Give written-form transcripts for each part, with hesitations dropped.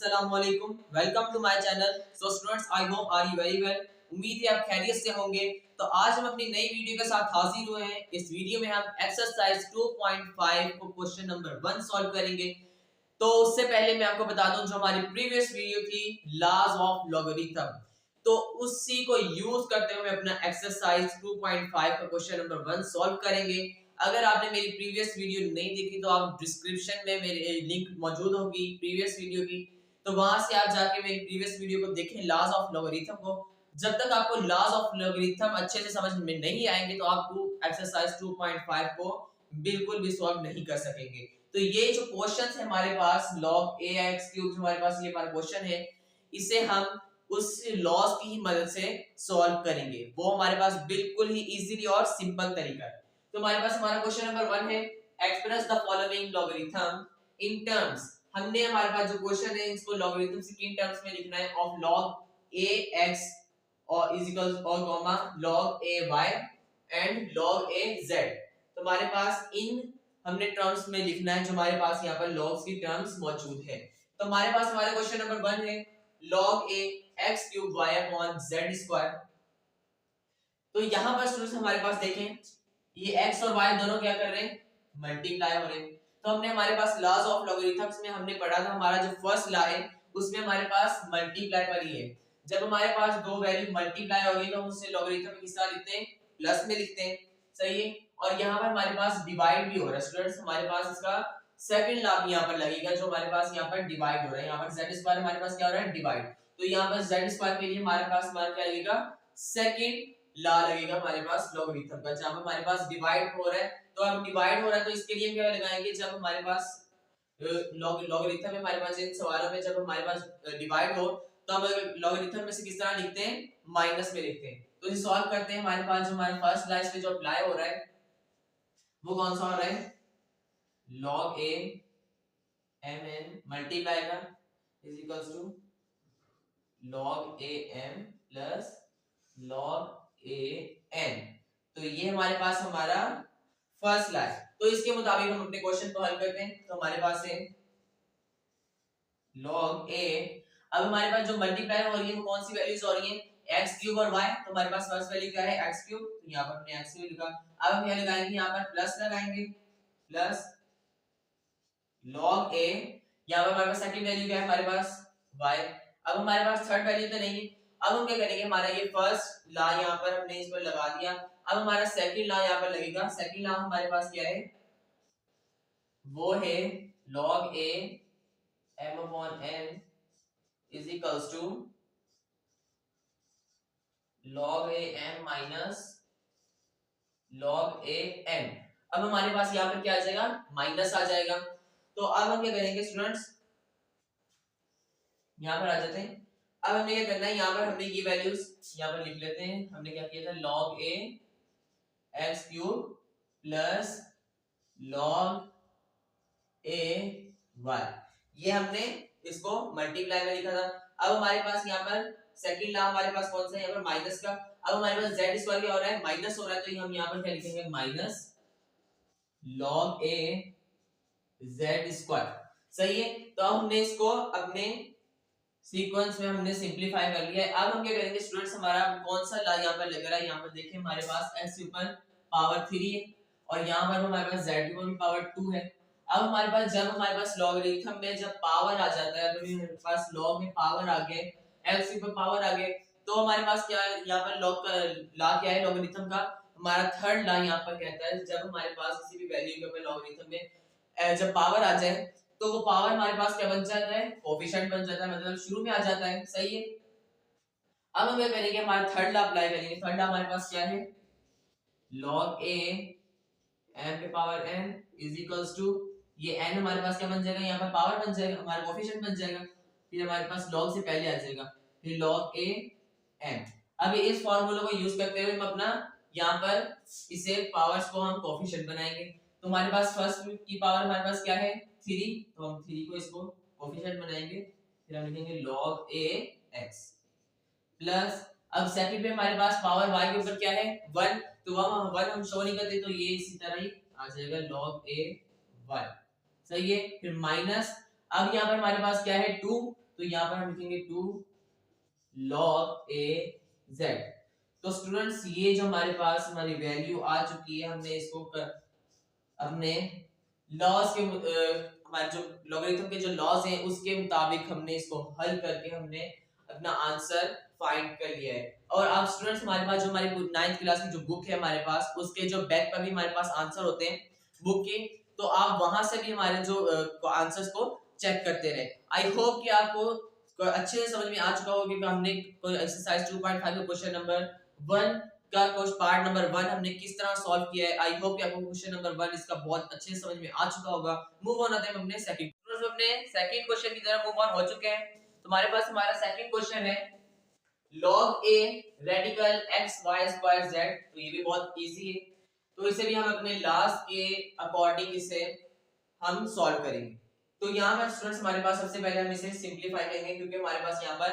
अस्सलामुअलैकुम, welcome to my channel. So students, I hope are you very well. उम्मीद है आप खैरियत से होंगे। तो आज हम अपनी नई वीडियो के साथ हाजिर हुए हैं। इस वीडियो में हम एक्सरसाइज 2.5 को क्वेश्चन नंबर 1 सॉल्व करेंगे। तो उससे पहले मैं आपको बता दूं, जो हमारी प्रीवियस वीडियो थी लॉज ऑफ लॉगरिथम, तो उसी को यूज करते हुए अपना एक्सरसाइज 2.5 का क्वेश्चन नंबर 1 सॉल्व करेंगे। अगर आपने मेरी प्रीवियस वीडियो नहीं देखी तो आप डिस्क्रिप्शन में मेरे लिंक मौजूद होगी प्रीवियस वीडियो की, तो वहां से आप जाके मेरी प्रीवियस वीडियो को देखें लॉज ऑफ लॉगरिथम को। जब तक आपको लॉज ऑफ लॉगरिथम अच्छे से समझ में नहीं आएंगे तो आप एक्सरसाइज 2.5 को बिल्कुल भी सॉल्व नहीं कर सकेंगे। तो ये जो क्वेश्चन है हमारे पास log ax क्यूब, हमारे पास ये हमारा क्वेश्चन है, इसे हम उस लॉज की ही मदद से सॉल्व करेंगे। वो हमारे पास बिल्कुल ही इजीली और सिंपल तरीका है। तो हमारे पास हमारा क्वेश्चन नंबर 1 है, express the following logarithm in terms. हमने हमारे पास जो क्वेश्चन है इसको लॉगरिथम से किन टर्म्स में लिखना है, ऑफ log ax और इज इक्वल और comma log ay and log az। तो हमारे पास इन हमने टर्म्स में लिखना है, जो हमारे पास यहाँ पर लॉग्स की टर्म्स मौजूद है। तो हमारे पास हमारा क्वेश्चन नंबर 1 है log a x cube y upon z square. तो यहाँ पर स्टूडेंट्स हमारे पास देखें, ये x और y दोनों क्या कर रहे हैं, मल्टीप्लाई हो रहे हैं। तो हमने हमारे पास लॉज ऑफ लॉगरिथम्स में हमने पढ़ा था, हमारा जो फर्स्ट लॉ है उसमें हमारे पास मल्टीप्लाई पर ही है। जब हमारे पास दो वैल्यू मल्टीप्लाई होगी तो हम उसे लॉगरिथम किस तरह लिखते हैं, प्लस में लिखते हैं, सही है। और यहाँ पर हमारे पास डिवाइड भी हो रहा है स्टूडेंट्स, हमारे पास इसका सेकंड लॉ यहाँ पर लगेगा, जो हमारे पास यहाँ पर डिवाइड हो रहा है। यहाँ पर z स्क्वायर हमारे पास क्या हो रहा है, डिवाइड। तो यहाँ पर z स्क्वायर के लिए हमारे पास हमारा क्या लगेगा, सेकंड लॉ लगेगा हमारे पास लॉगरिथम का, जहां पर हमारे पास डिवाइड हो रहा है। तो अब डिवाइड हो रहा है तो इसके लिए क्या लगाएंगे, जब हमारे पास लॉगरिथम में हमारे पास इन सवालों में जब हमारे पास डिवाइड हो तो हम लॉगरिथम में से किस तरह लिखते हैं, माइनस में लिखते हैं। तो इसे सॉल्व करते हैं। हमारे पास जो हमारा फर्स्ट लॉ इस पे जो अप्लाई हो रहा है वो कौन सा हो रहा है, log a mn मल्टीप्लाई का is equals to log a m plus log a n। तो ये हमारे पास हमारा फर्स्ट लॉ है। तो इसके मुताबिक हम अपने क्वेश्चन को हल करते हैं। तो हमारे पास है log a, अब हमारे पास जो मल्टीप्लाई हो रही है वो कौन सी वैल्यूज हो रही है, x क्यूब और y। तो हमारे पास फर्स्ट वैल्यू क्या है, x क्यूब, तो यहाँ पर हमने x क्यूब लिखा। अब हम क्या लगाएंगे, यहाँ पर प्लस लगाएंगे, प्लस log a, यहाँ पर हमारे पास सेकंड वैल्यू क्या है, हमारे पास y। अब हमारे पास थर्ड वैल्यू तो नहीं है। अब हम क्या करेंगे, हमारा ये फर्स्ट लॉ यहाँ पर हमने इस पर लगा दिया। अब हमारा सेकंड लॉ यहाँ पर लगेगा। सेकंड लॉ हमारे पास क्या है, वो है log a m upon n is equals to log a m minus log a n। अब हमारे पास यहाँ पर क्या आ जाएगा, माइनस आ जाएगा। तो अब हम क्या करेंगे स्टूडेंट्स, यहाँ पर आ जाते हैं। अब हमें क्या करना है, यहाँ पर हमने ये वैल्यूज यहाँ पर लिख लेते हैं। हमने क्या किया था, log a x cube plus log a y, ये हमने इसको मल्टीप्लाई में लिखा था। अब हमारे पास यहाँ पर सेकंड लॉ हमारे पास कौन सा है, यहाँ पर माइनस का। अब हमारे पास z स्क्वायर क्या हो रहा है, माइनस हो रहा है, तो हम यहाँ पर क्या लिखेंगे, minus log a z square, सही है। तो अब हमने इसको अपने सीक्वेंस में हमने सिंपलीफाई कर लिया है। अब हम क्या करेंगे स्टूडेंट्स, हमारा कौन सा लॉ यहाँ पर लग रहा है, यहाँ पर देखिए हमारे पास x के ऊपर पावर 3 है और यहाँ पर हमारे पास z के ऊपर पावर 2 है। अब हमारे पास जब हमारे पास लॉगरिथम में जब पावर आ जाता है, तो हमारे पास log में पावर आ गए, x के ऊपर पावर आ गए, तो हमारे पास क्या है, यहाँ पर log का लॉ क्या है लॉगरिथम का, हमारा थर्ड लॉ यहाँ पर कहता है जब हमारे पास किसी भी वैल्यू के ऊपर लॉगरिथम में जब पावर आ जाए तो वो पावर हमारे पास क्या बन जाता है, कोफिशिएंट बन जाता है, मतलब शुरू में आ जाता है, सही है। अब हम क्या करेंगे, हमारा थर्ड लॉ अप्लाई करेंगे। थर्ड लॉ हमारे पास क्या है, log a m पे power n is equals to, ये n हमारे पास क्या बन जाएगा, यहाँ पर पावर बन जाएगा, हमारा कोफिशिएंट बन जाएगा, फिर हमारे पास log से पहले आ जाएगा, फिर log a m। अब इस फार्मूला को यूज करते हुए हम अपना यहाँ पर इसे पावर्स को हम कोफिशिएंट बनाएंगे। तो हमारे पास फर्स्ट की पावर हमारे पास क्या है, 3, तो हम 3 को इसको कोफिशिएंट बनाएंगे, फिर हम लिखेंगे log a x प्लस, अब सेकंड पे हमारे पास पावर y के ऊपर क्या है, 1, तो हम 1 हम शो नहीं करते, तो ये इसी तरह ही आ जाएगा log a y, सही है। फिर माइनस, अब यहाँ पर हमारे पास क्या है 2, तो यहाँ पर हम लिखेंगे 2 log a z। तो स्टूडेंट्स ये जो हमारे पास हमारी वैल्यू आ चुकी है, हमने इसको हमने लॉज के हमारे जो लॉगरिथम के जो लॉज हैं उसके मुताबिक हमने इसको हल करके हमने अपना आंसर फाइंड कर लिया है। और अब स्टूडेंट्स हमारे पास जो हमारी 9th क्लास की जो बुक है हमारे पास, उसके जो बैक पर भी हमारे पास आंसर होते हैं बुक के, तो आप वहां से भी हमारे जो आंसर्स को चेक करते रहे। आई होप कि आपको अच्छे से समझ में आ चुका होगा कि हमने एक्सरसाइज 2.5 का क्वेश्चन नंबर 1 का पार्ट नंबर 1 हमने किस तरह सॉल्व किया है। आई होप कि आपको क्वेश्चन नंबर 1 इसका बहुत अच्छे से समझ में आ चुका होगा। मूव ऑन आते हैं अपने सेकंड, तो अपने सेकंड क्वेश्चन की तरफ मूव ऑन हो चुके हैं। तो हमारे पास हमारा सेकंड क्वेश्चन है log a radical x y square z। तो ये भी बहुत इजी है, तो इसे भी हम अपने लास्ट के अकॉर्डिंग इसे हम सॉल्व करेंगे। तो यहाँ पर स्टूडेंट्स हमारे पास सबसे पहले हम इसे सिंपलीफाई करेंगे, क्योंकि हमारे पास यहाँ पर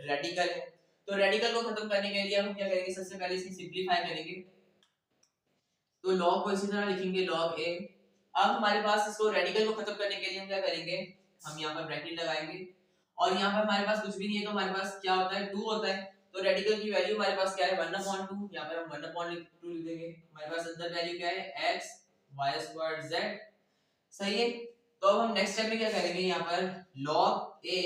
रेडिकल है। तो रेडिकल को खत्म करने के लिए हम क्या करेंगे, सबसे पहले इसे सिंपलीफाई करेंगे। तो log को इसी तरह लिखेंगे log a। अब हमारे पास इसको रेडिकल को खत्म करने के लिए हम क्या करेंगे, हम यहाँ पर ब्रैकेट लगाएंगे और यहाँ पर हमारे पास कुछ भी नहीं है, तो हमारे पास क्या होता है 2 होता है। तो रेडिकल की वैल्यू हमारे पास क्या है 1/2, यहाँ पर हम 1/2 लिख देंगे। हमारे पास अंदर वैल्यू क्या है x y स्क्वायर z, सही है। तो अब हम नेक्स्ट स्टेप में क्या करेंगे, यहाँ पर log a।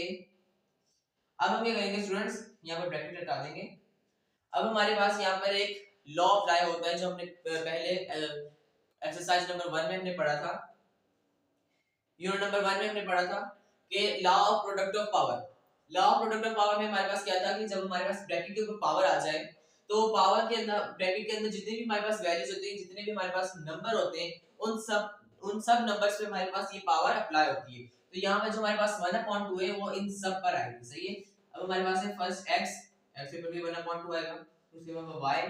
अब हम क्या करेंगे स्टूडेंट्स, यहाँ पर ब्रैकेट हटा देंगे। अब हमारे पास यहाँ पर एक लॉ अप्लाई होता है जो हमने पहले एक्सरसाइज नंबर 1 में हमने पढ़ा था, यूनिट नंबर 1 में हमने पढ़ा था कि law of product of power. Law of product of power में हमारे पास क्या था कि जब हमारे पास ब्रैकेट के ऊपर पावर आ जाए, तो पावर के अंदर ब्रैकेट के अंदर जितने भी हमारे पास वैल्यूज होती हैं, जितने भी हमारे पास नंबर होते हैं, उन सब नंबर्स पे हमारे पास ये पावर अप्लाई होती है। तो यहाँ पर जो हमारे पास 1/2 है वो इन सब पर आएगी, सही है। अब हमारे पास है फर्स्ट x के ऊपर भी 1/2 आएगा, उसके बाद y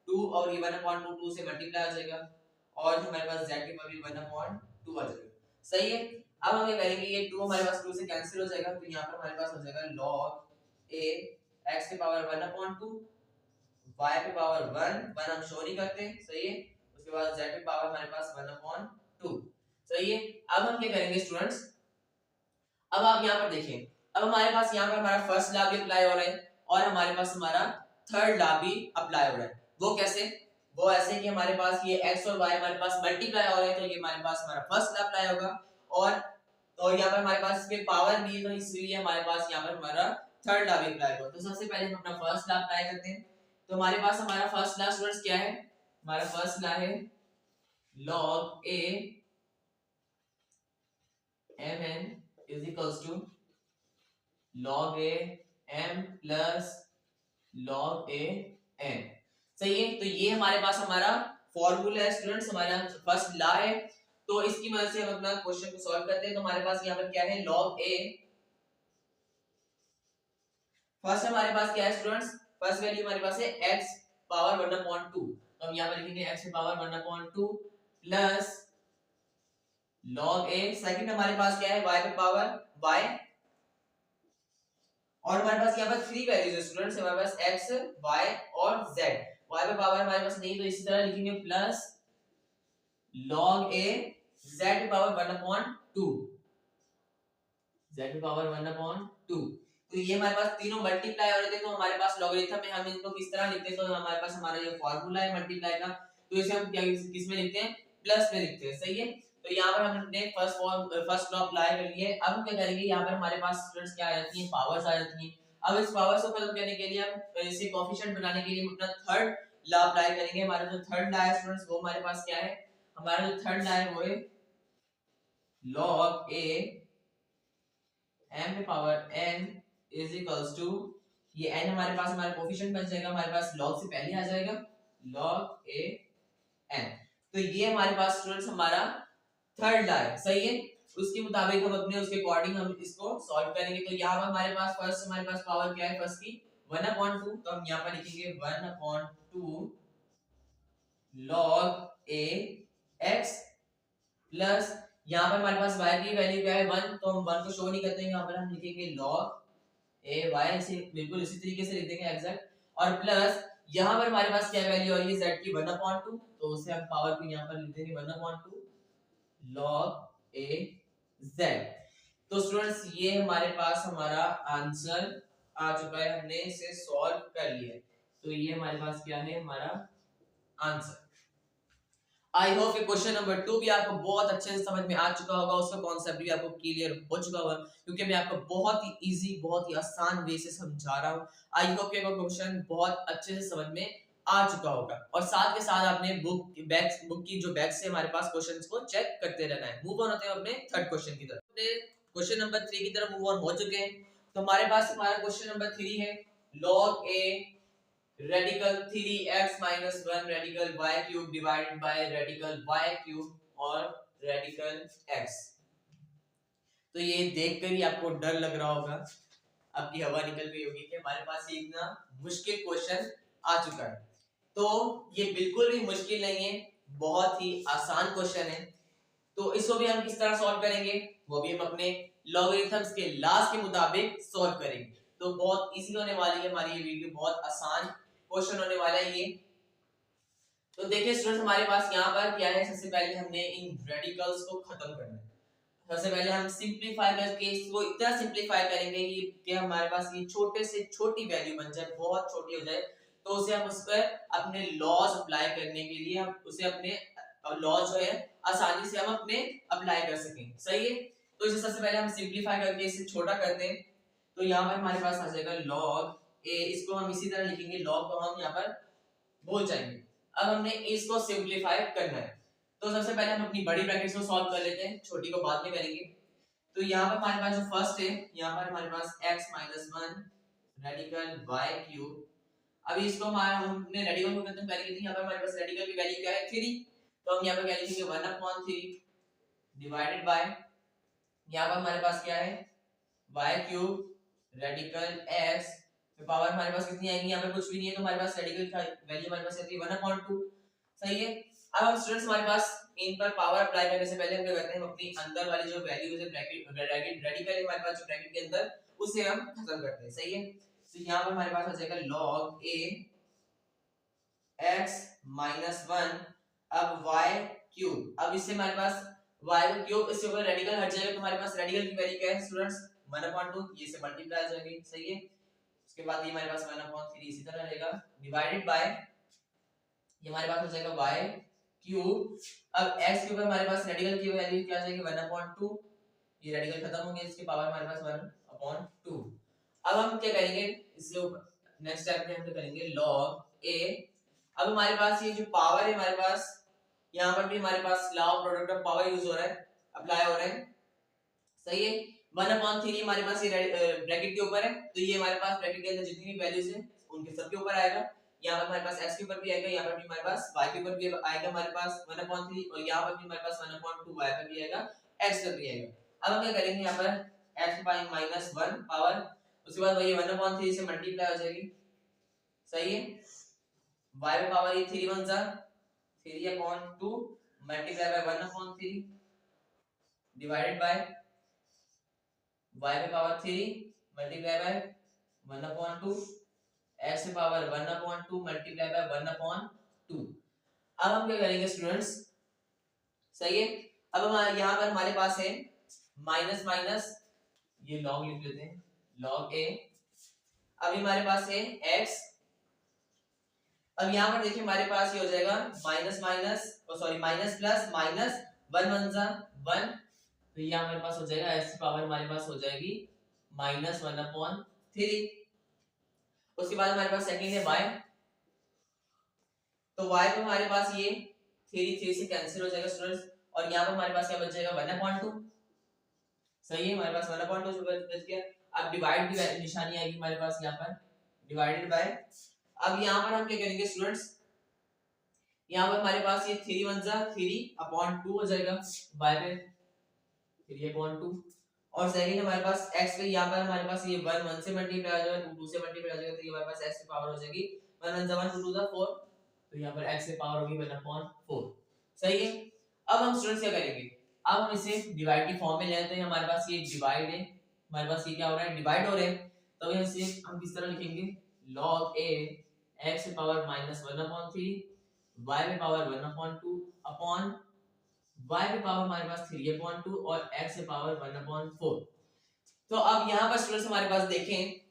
2 और ये 1/2 से मल्टीप्लाई हो जाएगा, और जो हमारे पास z के ऊपर भी 1/2 आ जाएगा, सही है। अब हम ये करेंगे, ये 2 हमारे पास 2 से कैंसिल हो जाएगा, तो यहाँ पर हमारे पास हो जाएगा log a x के पावर 1/2 y पे पावर 1 हम शो नहीं करते, सही है। उसके बाद z पे पावर हमारे पास 1/2, सही है। अब हम क्या करेंगे स्टूडेंट्स, अब आप यहाँ पर देखें, अब हमारे पास यहाँ पर हमारा फर्स्ट लॉ भी अप्लाई हो रहा है और हमारे पास हमारा थर्ड लॉ भी अप्लाई हो रहा है। वो कैसे, वो ऐसे कि हमारे पास ये x और y हमारे पास मल्टीप्लाई हो रहे हैं, तो ये हमारे पास हमारा फर्स्ट लॉ अप्लाई होगा, और यहाँ पर हमारे पास इसमें पावर भी है, तो इसलिए हमारे पास यहाँ पर हमारा थर्ड लॉ भी अप्लाई होगा। तो सबसे पहले हम अपना फर्स्ट लॉ अप्लाई करते हैं। तो हमारे पास हमारा फर्स्ट लॉ स्टूडेंट्स क्या है, हमारा फर्स्ट लॉ है log a mn is equals to log a m plus log a n, सही है। तो ये हमारे पास हमारा फॉर्मूला है स्टूडेंट्स, हमारा फर्स्ट लॉ है। तो इसकी मदद से हम अपना क्वेश्चन को सॉल्व करते हैं। तो हमारे पास यहाँ पर क्या है log a, फर्स्ट हमारे पास क्या है स्टूडेंट्स, फर्स्ट वैल्यू हमारे पास है x पावर 1/2, तो हम यहाँ पर लिखेंगे x power 1/2 plus log a। Second हमारे पास क्या है y पे पावर y, और हमारे पास यहाँ पर 3 वैल्यूज है स्टूडेंट्स, हमारे पास x y और z। y पे पावर हमारे पास नहीं, तो इसी तरह लिखेंगे प्लस log a z पे पावर 1/2, z पे पावर 1/2। तो ये हमारे पास तीनों मल्टीप्लाई हो रहे थे, तो हमारे पास लॉगरिथम में हम इनको किस तरह लिखते हैं, तो हमारे पास हमारा ये फार्मूला है मल्टीप्लाई का, तो इसे हम क्या किस में लिखते हैं, प्लस में लिखते हैं, सही है। तो यहाँ पर हमने फर्स्ट लॉ अप्लाई कर लिए। अब हम क्या करेंगे, यहाँ पर हमारे पास स्टूडेंट्स क्या आ जाती है, पावर्स आ जाती हैं। अब इस पावर्स को खत्म करने के लिए हम इसे कोएफिशिएंट बनाने के लिए हम अपना थर्ड लॉ अप्लाई करेंगे। हमारा जो थर्ड लॉ है स्टूडेंट्स, वो हमारे पास क्या है, हमारा जो थर्ड लॉ है वो है log a m पे power n is equals to, ये n हमारे पास हमारा कोएफिशिएंट बन जाएगा, हमारे पास log से पहले आ जाएगा log a n। तो ये हमारे पास स्टूडेंट्स हमारा थर्ड लॉ है, सही है। उसके मुताबिक हम अपने उसके अकॉर्डिंग हम इसको सॉल्व करेंगे। तो यहाँ पर हमारे पास फर्स्ट हमारे पास पावर क्या है, फर्स्ट की 1/2, तो हम यहाँ पर लिखेंगे 1/2 log a x प्लस यहाँ पर हमारे पास y की वैल्यू क्या है 1, तो हम 1 को शो नहीं करते हैं, यहाँ पर हम लिखेंगे log a y, ऐसे बिल्कुल इसी तरीके से लिख देंगे एग्जैक्ट, और प्लस यहाँ पर हमारे पास क्या वैल्यू आ रही है z की 1/2, तो उसे हम पावर को यहाँ पर लिख देंगे 1/2 log a z। तो स्टूडेंट्स ये हमारे पास हमारा आंसर आ चुका है, हमने इसे सॉल्व कर लिया है। तो ये हमारे पास क्या है, हमारा आंसर। आई होप कि क्वेश्चन नंबर 2 भी आपको बहुत अच्छे से समझ में आ चुका होगा, उसका कॉन्सेप्ट भी आपको क्लियर हो चुका होगा, क्योंकि मैं आपको बहुत ही इजी, बहुत ही आसान वे से समझा रहा हूँ। आई होप कि आपको क्वेश्चन बहुत अच्छे से समझ में आ चुका होगा, और साथ के साथ आपने बुक की जो बैक से हमारे पास क्वेश्चंस को चेक करते रहना है। मूव ऑन होते हैं अपने थर्ड क्वेश्चन की तरफ। अपने क्वेश्चन नंबर 3 की तरफ मूव ऑन हो चुके हैं। तो हमारे पास हमारा क्वेश्चन नंबर 3 है, log a radical 3x minus 1 radical y cube divided by radical y cube और radical x। तो ये देखकर ही आपको डर लग रहा होगा, आपकी हवा निकल गई होगी कि हमारे पास ये इतना मुश्किल क्वेश्चन आ चुका है। तो ये बिल्कुल भी मुश्किल नहीं है, बहुत ही आसान क्वेश्चन है। तो इसको भी हम किस तरह सॉल्व करेंगे, वो भी हम अपने लॉगरिथम्स के लास्ट के मुताबिक सॉल्व करेंगे। तो बहुत इजी होने वाली है हमारी ये वीडियो, बहुत आसान क्वेश्चन होने वाला है ये। तो देखिए स्टूडेंट्स, हमारे पास यहाँ पर क्या है, सबसे पहले हमने इन रेडिकल्स को खत्म करना है। सबसे पहले हम सिंपलीफाई करके इसको इतना सिंपलीफाई करेंगे कि हमारे पास ये छोटे से छोटी वैल्यू बन जाए, बहुत छोटी हो जाए, तो उसे हम उस पर अपने लॉज अप्लाई करने के लिए हम उसे अपने लॉज जो है आसानी से हम अपने अप्लाई कर सकें। सही है। तो इसे सबसे पहले हम सिंपलीफाई करके इसे छोटा करते हैं। तो यहाँ पर हमारे पास आ जाएगा log a, इसको हम इसी तरह लिखेंगे, log को हम यहाँ पर भूल जाएंगे। अब हमने इसको सिंपलीफाई करना है। तो सबसे पहले हम अपनी बड़ी ब्रैकेट्स को सॉल्व कर लेते हैं, छोटी को बाद में करेंगे। तो यहाँ पर हमारे पास जो फर्स्ट है, यहाँ पर हमारे पास x - 1 रेडिकल y क्यूब। अभी इसको हमने रेडिकल को खत्म कर लिया, यहाँ पर हमारे पास रेडिकल की वैल्यू क्या है, 3। तो हम यहाँ पर क्या लिखेंगे, 1/3 डिवाइडेड बाय, यहाँ पर हमारे पास क्या है, y क्यूब रेडिकल x, तो पावर हमारे पास कितनी आएगी, यहाँ पे कुछ भी नहीं है, तो हमारे पास रेडिकल का वैल्यू हमारे पास आती है 1/2। सही है। अब हम स्टूडेंट्स हमारे पास इन पर पावर अप्लाई करने से पहले हम क्या करते हैं, हम अपनी अंदर वाली जो वैल्यूज है ब्रैकेट रेडिकल है हमारे पास जो ब्रैकेट के अंदर, उसे हम खत्म करते हैं। सही है। तो यहाँ पर हमारे पास आ जाएगा log a x - 1, अब y क्यूब, अब इससे हमारे पास y क्यूब, इससे ऊपर रेडिकल हट जाएगा, तो हमारे पास रेडिकल की वैल्यू क्या है स्टूडेंट्स, 1/2, ये से मल्टीप्लाई हो जाएगी। सही है। उसके बाद ये हमारे पास 1/3 इसी तरह रहेगा, डिवाइडेड बाय, ये हमारे पास हो जाएगा y क्यूब। अब x के ऊपर हमारे पास रेडिकल की वैल्यू क्या आ जाएगी, 1/2, ये रेडिकल खत्म हो गया, इसके पावर हमारे पास 1/2। अब हम क्या करेंगे, इसके ऊपर नेक्स्ट स्टेप में हम क्या करेंगे, log a। अब हमारे पास ये जो पावर है हमारे पास, यहाँ पर भी हमारे पास law of product of power use हो रहा है, अप्लाई हो रहा है। सही है। 1/3 हमारे पास ये ब्रैकेट के ऊपर है, तो ये हमारे पास ब्रैकेट के अंदर जितनी भी वैल्यूज है उनके सब के ऊपर आएगा। यहाँ पर हमारे पास x के ऊपर भी आएगा, यहाँ पर भी हमारे पास y के ऊपर भी आएगा हमारे पास 1/3, और यहाँ पर भी हमारे पास 1/2 y पर भी आएगा, x पर भी आएगा। अब हम क्या करेंगे, यहाँ पर x - 1 पावर, उसके बाद वही 1/3 से मल्टीप्लाई हो जाएगी। सही है। y पे पावर ये 3 1 जा 3/2 multiply by 1/3 divided by y पे पावर 3 मल्टीप्लाई बाय 1/2, x पे पावर 1/2 मल्टीप्लाई बाय 1/2। अब हम क्या करेंगे स्टूडेंट्स, सही है। अब हम यहाँ पर हमारे पास है माइनस माइनस, ये लॉग लिख लेते हैं, log a। अभी हमारे पास है x, अब यहाँ पर देखिए हमारे पास ये हो जाएगा minus minus, sorry minus plus minus, 1 1 जा 1, तो ये हमारे पास हो जाएगा x की पावर हमारे पास हो जाएगी -1/3। उसके बाद हमारे पास सेकंड है y, तो y पे हमारे पास ये 3 से कैंसिल हो जाएगा स्टूडेंट्स, और यहाँ पर हमारे पास क्या बच जाएगा 1/2। सही है, हमारे पास 1/2 जो बच गया। अब डिवाइड की निशानी आएगी हमारे पास यहाँ पर, डिवाइडेड बाय। अब यहाँ पर हम क्या करेंगे स्टूडेंट्स, यहाँ पर हमारे पास ये 3 1 जा 3/2 हो जाएगा y पे 3/2, और सेकंड हमारे पास x पे, यहाँ पर हमारे पास ये 1 1 से मल्टीप्लाई हो जाएगा, 2 2 से मल्टीप्लाई हो जाएगा, तो ये हमारे पास x की पावर हो जाएगी 1 1 जा 1 2 2 जा 4, तो यहाँ पर x की पावर होगी 1/4। सही है। अब हम स्टूडेंट्स क्या करेंगे, अब हम इसे डिवाइड की फॉर्म में ले आते हैं। हमारे पास ये डिवाइड है, हमारे पास ये क्या हो रहा है, डिवाइड हो रहे हैं, तो इसे हम किस तरह लिखेंगे, log a x की पावर -1/3 y पे पावर 1/2 अपॉन y पे पावर हमारे पास 3/2 और x पे पावर 1/4। तो अब यहाँ पर स्टूडेंट्स हमारे पास देखें,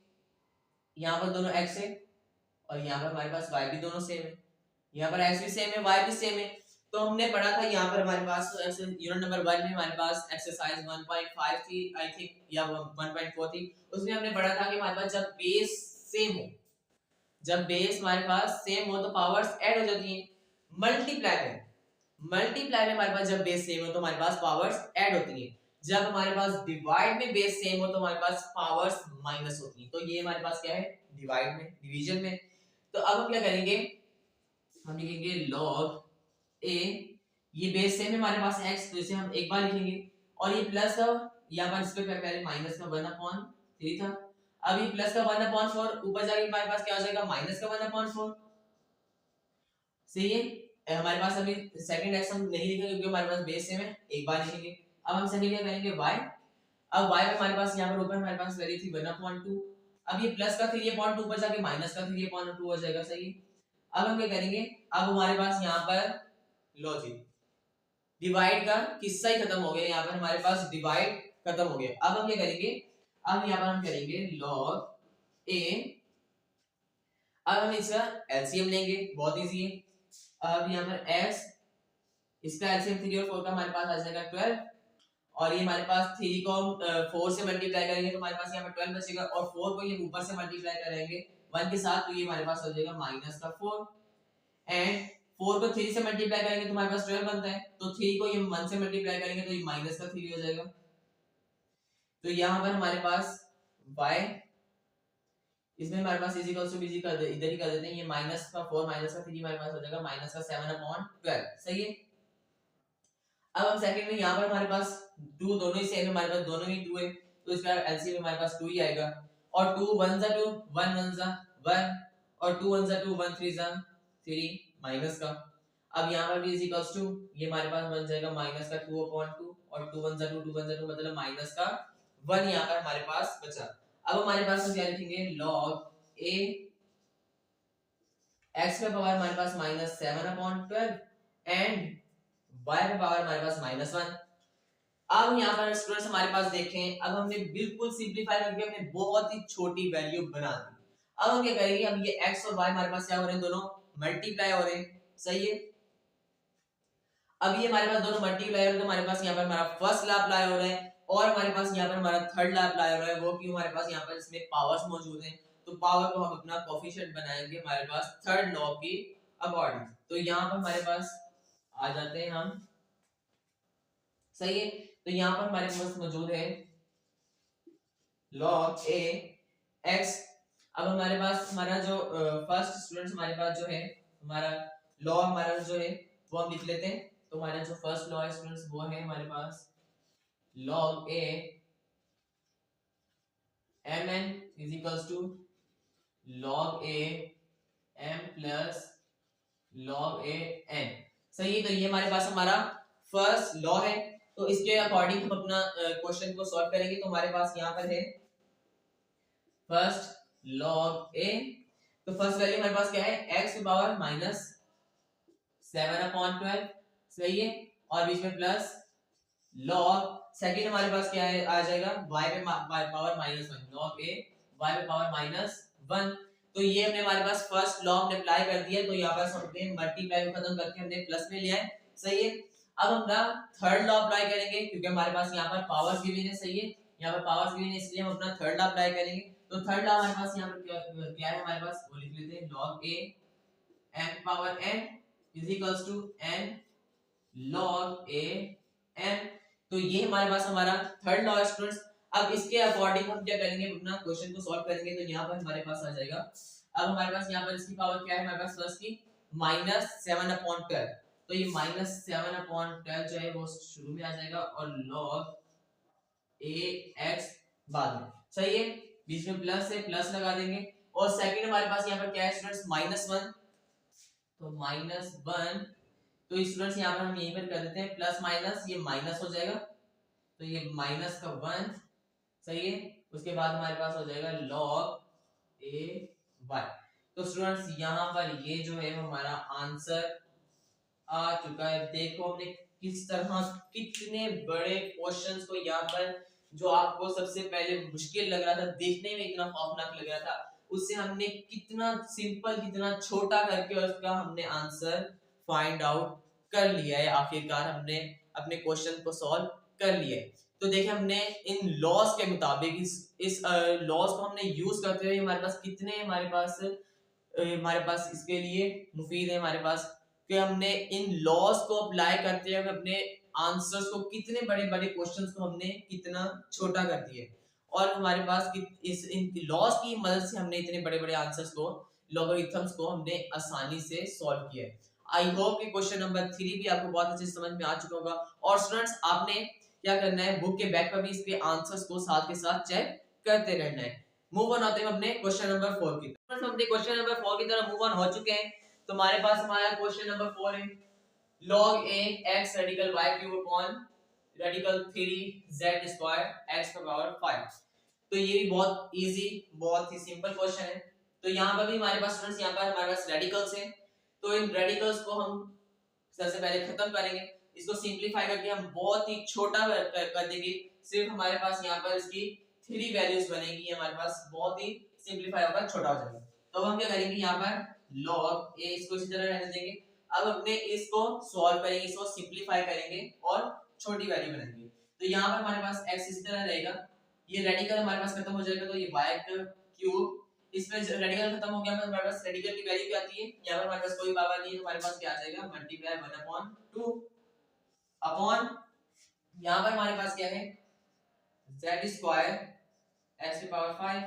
यहाँ पर दोनों x है और यहाँ पर हमारे पास y भी दोनों सेम है, यहाँ पर x भी सेम है y भी सेम है। तो हमने पढ़ा था यहाँ पर हमारे पास यूनिट नंबर 1 में हमारे पास एक्सरसाइज 1.5 थी आई थिंक, या 1.4 थी। उसमें हमने पढ़ा था कि हमारे पास जब बेस सेम हो, जब बेस हमारे पास सेम हो तो पावर्स ऐड हो जाती हैं। मल्टीप्लाई में हमारे पास जब बेस सेम हो तो हमारे पास पावर्स ऐड होती हैं। जब हमारे पास डिवाइड में बेस सेम हो तो हमारे पास पावर्स माइनस होती हैं। तो ये हमारे पास क्या है, डिवाइड में, डिवीजन में। तो अब हम क्या करेंगे, हम लिखेंगे log a, ये बेस सेम है हमारे पास x, तो इसे हम एक बार लिखेंगे, और ये प्लस का यहाँ पर इसके पहले माइनस का 1/3 था। अब ये प्लस का 1/4 ऊपर जाके हमारे पास क्या हो जाएगा, माइनस का 1/4। सही है, हमारे पास अभी सेकंड एक्स हम नहीं लिखेंगे क्योंकि हमारे पास बेस सेम है, एक बार लिखेंगे। अब हम सेकंड क्या करेंगे, y। अब y में हमारे पास यहाँ पर ऊपर हमारे पास वैल्यू थी 1/2। अब ये प्लस का 3/2 ऊपर जाके माइनस का 3/2 हो जाएगा। सही है, अब हम क्या करेंगे, अब हमारे पास यहाँ पर लॉजिक डिवाइड का किस्सा ही खत्म हो गया, यहाँ पर हमारे पास डिवाइड खत्म हो गया। अब हम क्या करेंगे, अब यहाँ पर हम करेंगे log a। अब हम इसका एलसीएम लेंगे, बहुत इजी है। अब यहाँ पर x, इसका एलसीएम 3 और 4 का हमारे पास आ जाएगा 12, और ये हमारे पास 3 को हम 4 से मल्टीप्लाई करेंगे तो हमारे पास यहाँ पर 12 बचेगा, और 4 को ये ऊपर से मल्टीप्लाई करेंगे 1 के साथ, तो ये हमारे पास हो जाएगा माइनस का 4। एंड 4 को 3 से मल्टीप्लाई करेंगे तो हमारे पास 12 बनता है, तो 3 को ये 1 से मल्टीप्लाई करेंगे तो ये माइनस का 3 हो जाएगा। तो यहाँ पर हमारे पास y, इसमें हमारे पास इज इक्वल्स टू बीजी कर दे, इधर ही कर देते हैं, ये माइनस का 4 माइनस का 3 हमारे पास हो जाएगा माइनस का 7/12। सही है, अब हम सेकंड में यहाँ पर हमारे पास 2 दोनों ही सेम है, हमारे पास दोनों ही 2 है, तो इसका एलसीएम हमारे पास 2 ही आएगा। और 2 1 जा 2, 1 1 जा 1, और 2 1 जा 2, 1 3 जा 3 माइनस का। अब यहाँ पर भी इज इक्वल्स टू, ये हमारे पास बन जाएगा माइनस का 2/2, और 2 1 जा 2, 2 1 जा 2 मतलब माइनस का 1 यहाँ पर हमारे पास बचा। अब हमारे पास हम क्या लिखेंगे, log a, x का पावर हमारे पास -7/12 एंड y का पावर हमारे पास -1। अब यहाँ पर स्टूडेंट्स हमारे पास देखें, अब हमने बिल्कुल सिंपलीफाई करके हमने बहुत ही छोटी वैल्यू बना दी। अब हम क्या करेंगे, अब ये x और y हमारे पास क्या हो रहे हैं, दोनों मल्टीप्लाई हो रहे हैं। सही है, अब ये हमारे पास दोनों मल्टीप्लाई हो रहे हैं, तो हमारे पास यहाँ पर हमारा फर्स्ट लॉ अप्लाई हो रहा है, और हमारे पास यहाँ पर हमारा थर्ड लॉ अप्लाई हो रहा है। वो क्यों, हमारे पास यहाँ पर इसमें पावर्स मौजूद हैं, तो पावर को हम अपना कोएफिशिएंट बनाएंगे हमारे पास थर्ड लॉ के अकॉर्डिंग। तो यहाँ पर हमारे पास आ जाते हैं हम। सही है, तो यहाँ पर हमारे पास मौजूद है log a x। अब हमारे पास हमारा जो फर्स्ट स्टूडेंट्स हमारे पास जो है हमारा लॉ, हमारा जो है वो हम लिख लेते हैं। तो हमारा जो फर्स्ट लॉ है स्टूडेंट्स वो है हमारे पास log a mn is equals to log a m plus log a n। सही है, तो ये हमारे पास हमारा फर्स्ट लॉ है। तो इसके अकॉर्डिंग हम अपना क्वेश्चन को सॉल्व करेंगे। तो हमारे पास यहाँ पर है फर्स्ट log a, तो फर्स्ट वैल्यू हमारे पास क्या है, x की पावर -7/12। सही है, और बीच में प्लस log, सेकंड हमारे पास क्या है आ जाएगा y पे पावर -1, log a y पे पावर -1। तो ये हमने हमारे पास फर्स्ट लॉ हमने अप्लाई कर दिया, तो यहाँ पर हमने मल्टीप्लाई को खत्म करके हमने प्लस में लिया है। सही है, अब हम ना थर्ड लॉ अप्लाई करेंगे क्योंकि हमारे पास यहाँ पर पावर्स गिवन है। सही है, यहाँ पर पावर्स गिवन है इसलिए हम अपना थर्ड लॉ अप्लाई करेंगे। तो थर्ड लॉ हमारे पास यहाँ पर क्या है, हमारे पास वो लिख लेते हैं log a m power n is equals to n log a m। तो ये हमारे पास हमारा थर्ड लॉ है स्टूडेंट्स। अब इसके अकॉर्डिंग हम क्या करेंगे, अपना क्वेश्चन को सॉल्व करेंगे। तो यहाँ पर हमारे पास आ जाएगा, अब हमारे पास यहाँ पर इसकी पावर क्या है, हमारे पास फर्स्ट की -7/12, तो ये -7/12 जो है वो शुरू में आ जाएगा, और log ax बाद में। सही है, बीच में प्लस है, प्लस लगा देंगे। और सेकंड हमारे पास यहाँ पर क्या है स्टूडेंट्स, -1, तो -1, तो स्टूडेंट्स यहाँ पर हम यहीं पर कर देते हैं प्लस माइनस, ये माइनस हो जाएगा, तो ये माइनस का 1। सही है, उसके बाद हमारे पास हो जाएगा log ay। तो स्टूडेंट्स यहाँ पर ये जो है हमारा आंसर आ चुका है। देखो हमने किस तरह कितने बड़े क्वेश्चंस को यहाँ पर जो आपको सबसे पहले मुश्किल लग रहा था, देखने में इतना खौफनाक लग रहा था, उससे हमने कितना सिंपल, कितना छोटा करके उसका हमने आंसर फाइंड आउट कर लिया है। आखिरकार हमने अपने क्वेश्चन को सॉल्व कर लिया है। तो देखिए हमने इन लॉज के मुताबिक इस लॉज को हमने यूज करते हुए हमारे पास कितने हमारे पास इसके लिए मुफीद है हमारे पास कि हमने इन लॉज को अप्लाई करते हुए अपने आंसर्स को, कितने बड़े बड़े क्वेश्चंस को हमने कितना छोटा कर दिया, और हमारे पास इस इन लॉज की मदद से हमने इतने बड़े बड़े आंसर्स को, लॉगरिथम्स को हमने आसानी से सॉल्व किया है। आई होप कि क्वेश्चन नंबर 3 भी आपको बहुत अच्छे से समझ में आ चुका होगा। और स्टूडेंट्स आपने क्या करना है, बुक के बैक पर भी इसके आंसर्स को साथ के साथ चेक करते रहना है। मूव ऑन आते हैं अपने क्वेश्चन नंबर 4 की तरफ। हम अपने क्वेश्चन नंबर 4 की तरफ मूव ऑन हो चुके हैं। तो हमारे पास हमारा क्वेश्चन नंबर 4 है log a x radical y cube upon radical 3 z square x का पावर 5। तो ये भी बहुत इजी, बहुत ही सिंपल क्वेश्चन है। तो यहाँ पर भी हमारे पास स्टूडेंट्स, यहाँ पर हमारे पास रेडिकल्स हैं, तो इन रेडिकल्स को हम सबसे पहले खत्म करेंगे। इसको सिंपलीफाई करके हम बहुत ही छोटा कर देंगे। सिर्फ हमारे पास यहाँ पर इसकी 3 वैल्यूज बनेगी, हमारे पास बहुत ही सिंपलीफाई होगा, छोटा हो जाएगा। तो हम क्या करेंगे, यहाँ पर log a इसको इसी तरह रहने देंगे। अब अपने इसको सॉल्व करेंगे, इसको सिंपलीफाई करेंगे और छोटी वैल्यू बनाएंगे। तो यहाँ पर हमारे पास x इसी तरह रहेगा, ये रेडिकल हमारे पास खत्म हो जाएगा, तो ये y का क्यूब, इसमें रेडिकल खत्म हो गया, हमारे पास रेडिकल की वैल्यू क्या आती है, यहाँ पर हमारे पास कोई पावर नहीं है, तो हमारे पास क्या आ जाएगा, मल्टीप्लाई 1/2 अपॉन, यहाँ पर हमारे पास क्या है, z स्क्वायर x की पावर 5।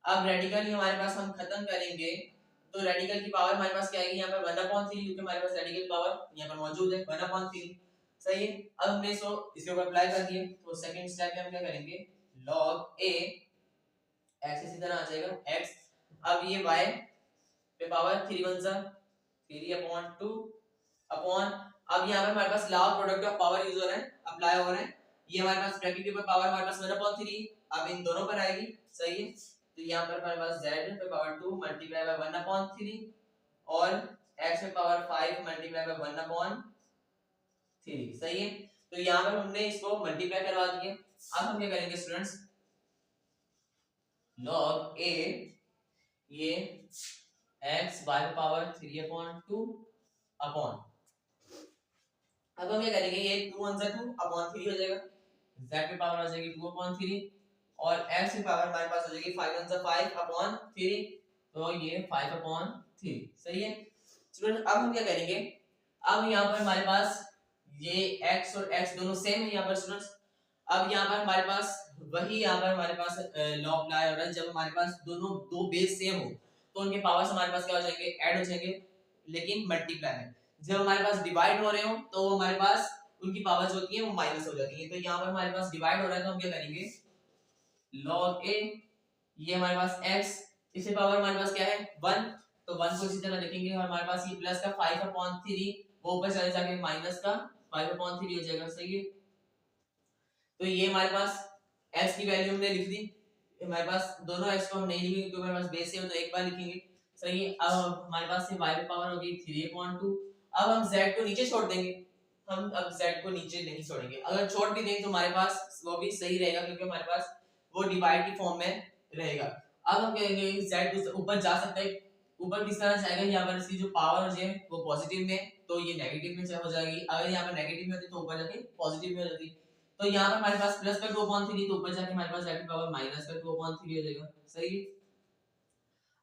अब रेडिकल ही हमारे पास हम खत्म करेंगे, तो रेडिकल की पावर हमारे पास क्या आएगी, यहाँ पर 1/3, क्योंकि हमारे पास रेडिकल पावर यहाँ पर मौजूद है 1/3। सही है। अब हमने इसके ऊपर अप्लाई कर दिए, तो सेकंड स्टेप में हम क्या करेंगे, log a x इसी तरह आ जाएगा x, अब ये y पे पावर 3 1 जा 3/2 अपॉन, अब यहाँ पर हमारे पास law of product of power use हो रहा है, अप्लाई हो रहा है, ये हमारे पास ब्रैकेट के ऊपर पावर हमारे पास 1/3, अब इन दोनों पर आएगी। सही है। तो यहाँ पर हमारे पास z पे पावर 2 मल्टीप्लाई बाय 1/3 और x पे पावर 5 मल्टीप्लाई बाय 1/3। सही है। तो यहाँ पर हमने इसको मल्टीप्लाई करवा दिए। अब हम क्या करेंगे स्टूडेंट्स, log a ये x y पे पावर 3/2 अपॉन, अब हम क्या करेंगे, ये 2 1 जा 2 अपॉन 3 हो जाएगा, z पे पावर आ जाएगी 2/3 और x की पावर हमारे पास हो जाएगी 5 1 जा 5 अपॉन 3, तो ये 5/3। सही है स्टूडेंट। अब हम क्या करेंगे, अब यहाँ पर हमारे पास ये x और x दोनों सेम है यहाँ पर स्टूडेंट्स। अब यहाँ पर हमारे पास वही, यहाँ पर हमारे पास लॉ अप्लाई हो रहा है, जब हमारे पास दोनों दो बेस सेम हो तो उनके पावर्स हमारे पास क्या हो जाएंगे, ऐड हो जाएंगे, लेकिन मल्टीप्लाई में। जब हमारे पास डिवाइड हो रहे हो तो हमारे पास उनकी पावर्स होती है वो माइनस हो जाती है। तो यहाँ पर हमारे पास डिवाइड हो रहा है, तो हम क्या करेंगे, log a ये हमारे पास x, इसे पावर हमारे पास क्या है 1, तो 1 को इसी तरह लिखेंगे, और हमारे पास ये प्लस का 5/3 वो ऊपर चले जाके माइनस का 5/3 हो जाएगा। सही है। तो ये हमारे पास x की वैल्यू हमने लिख दी, हमारे पास दोनों x को हम नहीं लिखेंगे क्योंकि हमारे पास बेस है, तो एक बार लिखेंगे। सही है। अब हमारे पास ये y की पावर हो गई 3/2। अब हम z को नीचे छोड़ देंगे, हम अब z को नीचे नहीं छोड़ेंगे, अगर छोड़ भी दें तो हमारे पास वो भी सही रहेगा क्योंकि हमारे पास वो डिवाइड की फॉर्म में रहेगा। अब हम कहेंगे z ऊपर जा सकता है, ऊपर किस तरह जाएगा, यहाँ पर इसकी जो पावर है वो पॉजिटिव में, तो ये नेगेटिव में हो जाएगी, अगर यहाँ पर नेगेटिव में होती तो ऊपर जाके पॉजिटिव में हो जाती। तो यहाँ पर हमारे पास प्लस का 2/3, तो ऊपर जाके हमारे पास z की पावर माइनस का 2/3 हो जाएगा। सही है।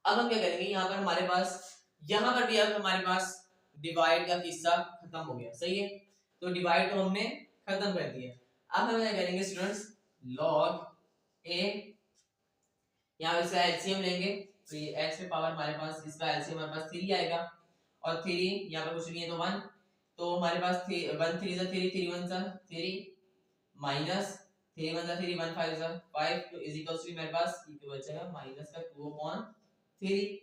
अब हम क्या करेंगे, यहाँ पर हमारे पास, यहाँ पर भी अब हमारे पास डिवाइड का हिस्सा खत्म हो गया। सही है। तो डिवाइड को हमने खत्म कर दिया। अब हम क्या करेंगे स्टूडेंट्स, log a, यहाँ इसका एलसीएम लेंगे, तो ये x पे पावर हमारे पास, इसका एलसीएम हमारे पास 3 आएगा, और 3 यहाँ पर कुछ नहीं है तो 1, तो हमारे पास 1 3 जा 3 3 1 जा 3 माइनस 3 1 जा 3 1 5 जा 5, तो इज इक्वल्स टू मेरे पास ये बचेगा माइनस का 2/3।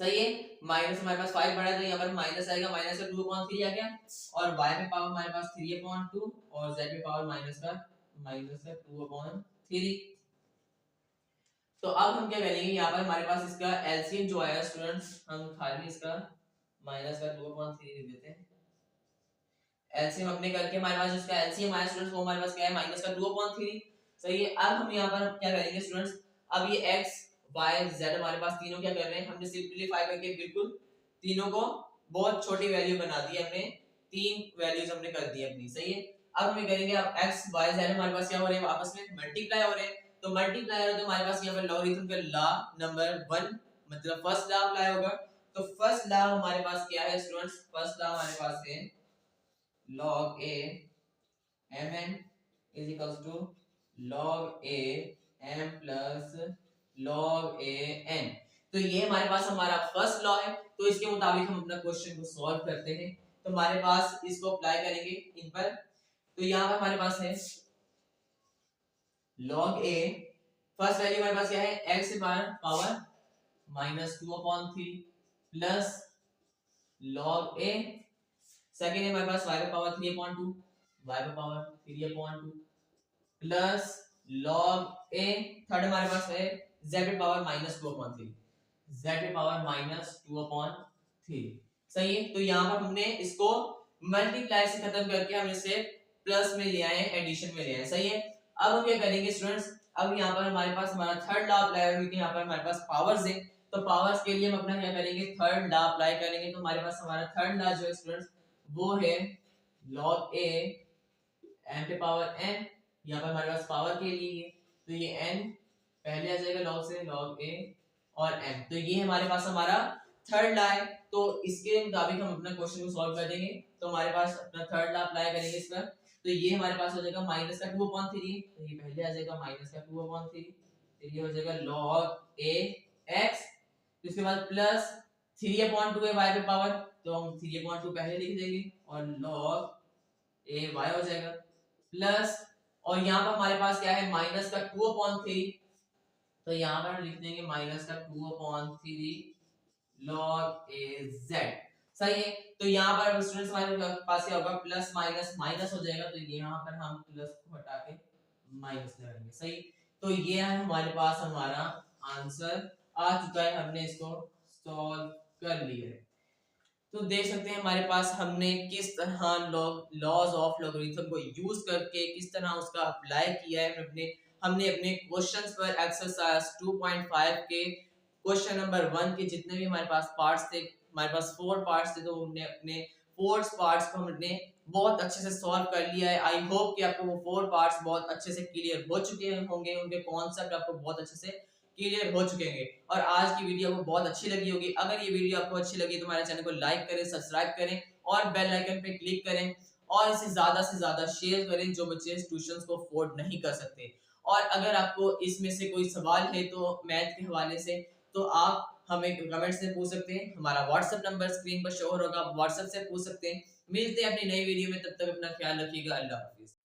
सही है। माइनस हमारे पास 5 बढ़ा है, तो यहाँ पर माइनस आएगा, माइनस का 2/3 आ गया, और y पे पावर हमारे पास 3/2 और z पे पावर माइनस का 2/3। तो अब हम क्या करेंगे, यहाँ पर हमारे पास इसका एलसीएम जो आया स्टूडेंट्स, हम खाली इसका माइनस का 2/3 लिख देते हैं, एलसीएम अपने करके हमारे पास जिसका एलसीएम आया स्टूडेंट्स वो हमारे पास क्या है माइनस का 2/3। सही है। अब हम यहाँ पर क्या करेंगे स्टूडेंट्स, अब ये x y z हमारे पास तीनों क्या कर रहे हैं, हमने सिंपलीफाई करके बिल्कुल तीनों को बहुत छोटी वैल्यू बना दी हमने, तीन वैल्यूज हमने कर दी अपनी। सही है। अब हमें करेंगे, अब x y z हमारे पास क्या हो रहे हैं, आपस में मल्टीप्लाई हो रहे हैं, तो मल्टीप्लाई हो रहे हैं तो हमारे पास यहाँ पर लॉगरिथम का लॉ नंबर 1 मतलब फर्स्ट लॉ अप्लाई होगा। तो फर्स्ट लॉ हमारे पास क्या है स्टूडेंट्स, फर्स्ट लॉ हमारे पास है log a mn is equals to log a m plus log a n। तो ये हमारे पास हमारा फर्स्ट लॉ है, तो इसके मुताबिक हम अपना क्वेश्चन को सॉल्व करते हैं। तो हमारे पास इसको अप्लाई करेंगे इन पर, तो यहाँ पर हमारे पास है log a, फर्स्ट वैल्यू हमारे पास क्या है x power -2/3 plus log a, second है हमारे पास y power 3/2, y power 3/2 plus log a, third हमारे पास है z पावर -2/3, z पावर -2/3। सही है। तो यहाँ पर हमने इसको मल्टीप्लाई से खत्म करके हम इसे प्लस में ले आए, एडिशन में ले आए। सही है। अब हम क्या करेंगे स्टूडेंट्स, अब यहाँ पर हमारे पास हमारा थर्ड लॉ अप्लाई होगा, क्योंकि यहाँ पर हमारे पास पावर्स है, तो पावर्स के लिए हम अपना क्या करेंगे, थर्ड लॉ अप्लाई करेंगे। तो हमारे पास हमारा थर्ड लॉ जो है स्टूडेंट्स वो है log a m पे पावर n, यहाँ पर हमारे पास पावर के लिए है, तो ये n पहले आ जाएगा log से, log a और m, तो ये हमारे पास हमारा थर्ड लॉ है। तो इसके मुताबिक हम अपना क्वेश्चन को सॉल्व कर देंगे। तो हमारे पास अपना थर्ड लॉ अप्लाई करेंगे इस पर, तो ये हमारे पास हो जाएगा माइनस का 2/3, तो ये पहले आ जाएगा माइनस का 2/3, तो ये हो जाएगा log a x, इसके बाद प्लस 3/2 है y पे पावर, तो हम 3/2 पहले लिख देंगे और log a y हो जाएगा प्लस, और यहाँ पर हमारे पास क्या है माइनस का 2/3, तो यहाँ पर लिख देंगे माइनस का 2/3 log a z। सही है। तो यहाँ पर स्टूडेंट्स हमारे पास क्या होगा, प्लस माइनस माइनस हो जाएगा, तो यहाँ पर हम प्लस को हटा के माइनस लगाएंगे। सही। तो ये है हमारे पास हमारा आंसर आ चुका है, हमने इसको सॉल्व कर लिया है। तो देख सकते हैं हमारे पास हमने किस तरह लॉज ऑफ लॉगरिथम को यूज करके किस तरह उसका अप्लाई किया है। हमने अपने क्वेश्चंस पर एक्सरसाइज 2.5 के क्वेश्चन नंबर 1 के जितने भी हमारे पास पार्ट्स थे, हमारे पास 4 पार्ट्स थे, तो हमने अपने 4 पार्ट्स को हमने बहुत अच्छे से सॉल्व कर लिया है। आई होप कि आपको वो 4 पार्ट्स बहुत अच्छे से क्लियर हो चुके होंगे, उनके कॉन्सेप्ट आपको बहुत अच्छे से क्लियर हो चुके हैं और आज की वीडियो आपको बहुत अच्छी लगी होगी। अगर ये वीडियो आपको अच्छी लगी तो हमारे चैनल को लाइक करें, सब्सक्राइब करें और बेल आइकन पे क्लिक करें और इसे ज्यादा से ज्यादा शेयर करें जो बच्चे ट्यूशंस को अफोर्ड नहीं कर सकते। और अगर आपको इसमें से कोई सवाल है तो मैथ के हवाले से, तो आप हमें कमेंट से पूछ सकते हैं। हमारा व्हाट्सएप नंबर स्क्रीन पर शो हो रहा होगा, आप व्हाट्सएप से पूछ सकते हैं। मिलते हैं अपनी नई वीडियो में, तब तक अपना ख्याल रखिएगा। अल्लाह हाफिज।